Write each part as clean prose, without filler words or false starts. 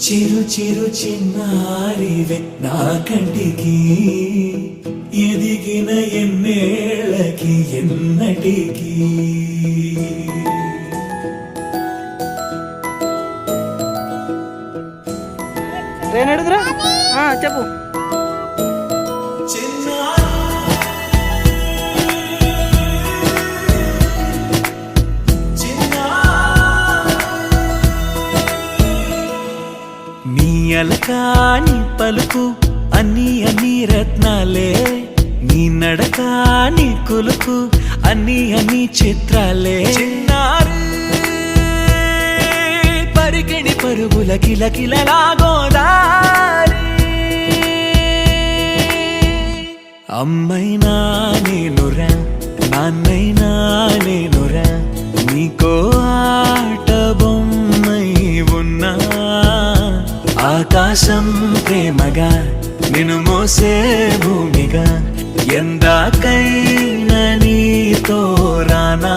చిరు చిరు చిన్నారివే నా కంటికి ఎదిగిన ఎన్నేళ్ళకి ఎన్నటికి అడుగురా చెప్పు. నీ అలకాని పలుకు అన్ని అన్ని రత్నాలే, నీ నడకాని కులుకు అన్ని అన్ని చిత్రాలే. చిన్నారు పరికిణి పరుగుల కిలకిలలాగోదారి, అమ్మైనా నేనురా నాన్నైనా నేనురా, నీకో ఆట బొమ్మై ఉన్నా. ఆకాశం ప్రేమగా నిన్ను మోసే భూమిగా, ఎందాకైనా నీతో రానా.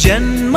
జన్మ